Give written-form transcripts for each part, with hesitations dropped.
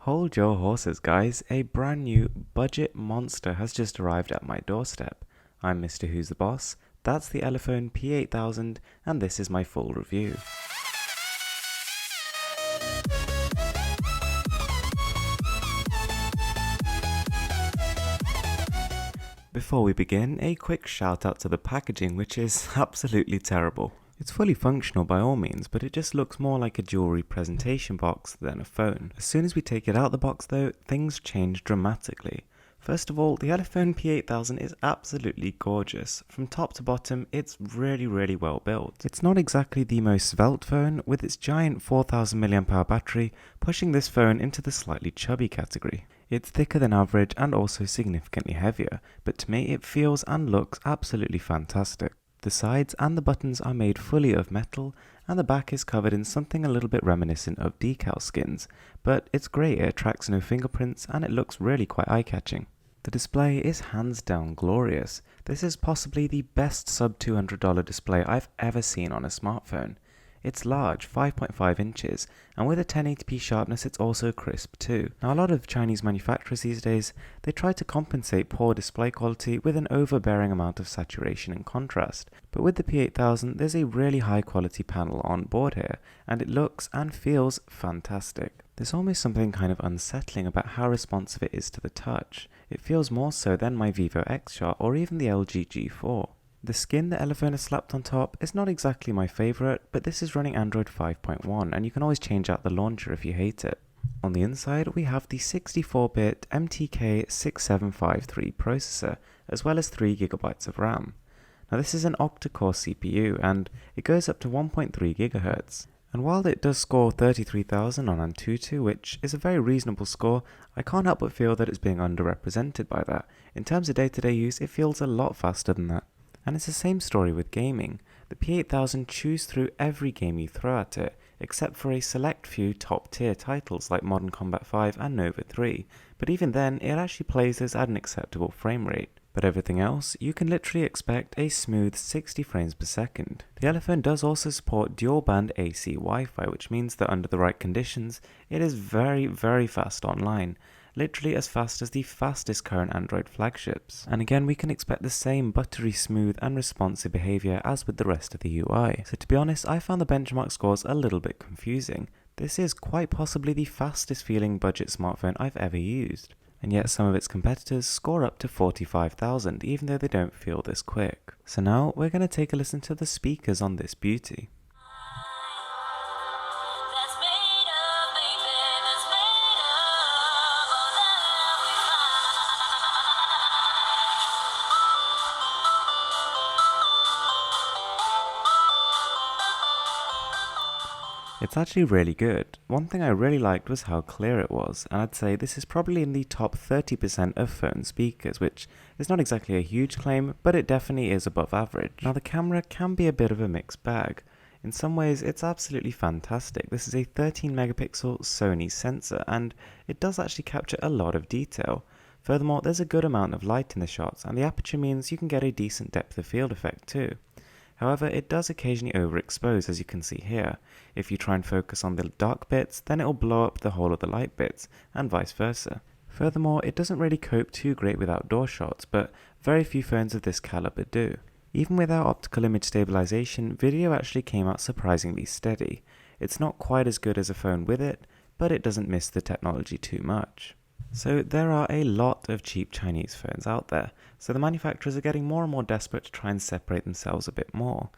Hold your horses, guys. A brand new budget monster has just arrived at my doorstep. I'm Mr. Who's the Boss, that's the Elephone P8000, and this is my full review. Before we begin, a quick shout out to the packaging, which is absolutely terrible. It's fully functional by all means, but it just looks more like a jewelry presentation box than a phone. As soon as we take it out the box though, things change dramatically. First of all, the Elephone P8000 is absolutely gorgeous. From top to bottom, it's really well built. It's not exactly the most svelte phone, with its giant 4000 mAh battery pushing this phone into the slightly chubby category. It's thicker than average and also significantly heavier, but to me it feels and looks absolutely fantastic. The sides and the buttons are made fully of metal, and the back is covered in something a little bit reminiscent of decal skins, but it's great, it attracts no fingerprints and it looks really quite eye-catching. The display is hands down glorious. This is possibly the best sub $200 display I've ever seen on a smartphone. It's large, 5.5 inches, and with a 1080p sharpness it's also crisp too. Now a lot of Chinese manufacturers these days, they try to compensate poor display quality with an overbearing amount of saturation and contrast, but with the P8000 there's a really high quality panel on board here, and it looks and feels fantastic. There's almost something kind of unsettling about how responsive it is to the touch. It feels more so than my Vivo X Shot or even the LG G4. The skin that Elephone has slapped on top is not exactly my favourite, but this is running Android 5.1 and you can always change out the launcher if you hate it. On the inside we have the 64-bit MTK 6753 processor as well as 3GB of RAM. Now this is an octa-core CPU and it goes up to 1.3 GHz. And while it does score 33,000 on Antutu, which is a very reasonable score, I can't help but feel that it's being underrepresented by that. In terms of day-to-day use, it feels a lot faster than that. And it's the same story with gaming. The P8000 chews through every game you throw at it, except for a select few top-tier titles like Modern Combat 5 and Nova 3, but even then, it actually plays this at an acceptable frame rate. But everything else, you can literally expect a smooth 60 frames per second. The Elephone does also support dual-band AC Wi-Fi, which means that under the right conditions, it is very fast online. Literally as fast as the fastest current Android flagships. And again, we can expect the same buttery smooth and responsive behavior as with the rest of the UI. So to be honest, I found the benchmark scores a little bit confusing. This is quite possibly the fastest feeling budget smartphone I've ever used. And yet some of its competitors score up to 45,000 even though they don't feel this quick. So now we're going to take a listen to the speakers on this beauty. It's actually really good. One thing I really liked was how clear it was, and I'd say this is probably in the top 30% of phone speakers, which is not exactly a huge claim, but it definitely is above average. Now the camera can be a bit of a mixed bag. In some ways it's absolutely fantastic. This is a 13 megapixel Sony sensor, and it does actually capture a lot of detail. Furthermore, there's a good amount of light in the shots, and the aperture means you can get a decent depth of field effect too. However, it does occasionally overexpose, as you can see here. If you try and focus on the dark bits, then it will blow up the whole of the light bits, and vice versa. Furthermore, it doesn't really cope too great with outdoor shots, but very few phones of this caliber do. Even without optical image stabilization, video actually came out surprisingly steady. It's not quite as good as a phone with it, but it doesn't miss the technology too much. So there are a lot of cheap Chinese phones out there, so the manufacturers are getting more and more desperate to try and separate themselves a bit more.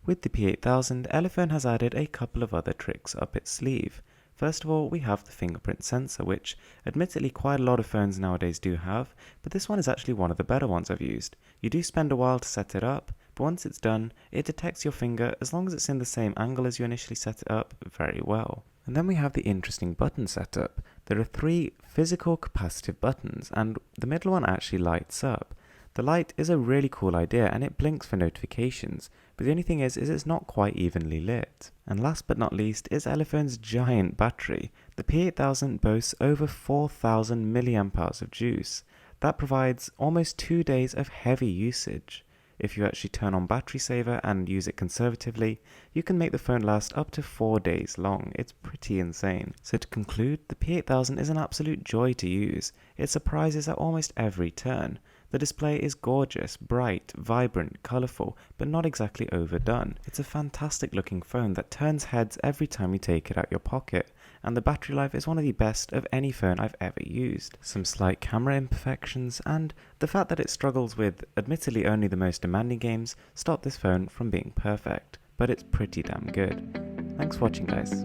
With the P8000, Elephone has added a couple of other tricks up its sleeve. First of all, we have the fingerprint sensor, which admittedly quite a lot of phones nowadays do have, but this one is actually one of the better ones I've used. You do spend a while to set it up, but once it's done, it detects your finger as long as it's in the same angle as you initially set it up very well. And then we have the interesting button setup. There are 3 physical capacitive buttons, and the middle one actually lights up. The light is a really cool idea and it blinks for notifications, but the only thing is it's not quite evenly lit. And last but not least is Elephone's giant battery. The P8000 boasts over 4,000 mAh of juice. That provides almost 2 days of heavy usage. If you actually turn on battery saver and use it conservatively, you can make the phone last up to 4 days long. It's pretty insane. So to conclude, the P8000 is an absolute joy to use. It surprises at almost every turn. The display is gorgeous, bright, vibrant, colourful, but not exactly overdone. It's a fantastic looking phone that turns heads every time you take it out your pocket, and the battery life is one of the best of any phone I've ever used. Some slight camera imperfections and the fact that it struggles with admittedly only the most demanding games stop this phone from being perfect, but it's pretty damn good. Thanks for watching, guys.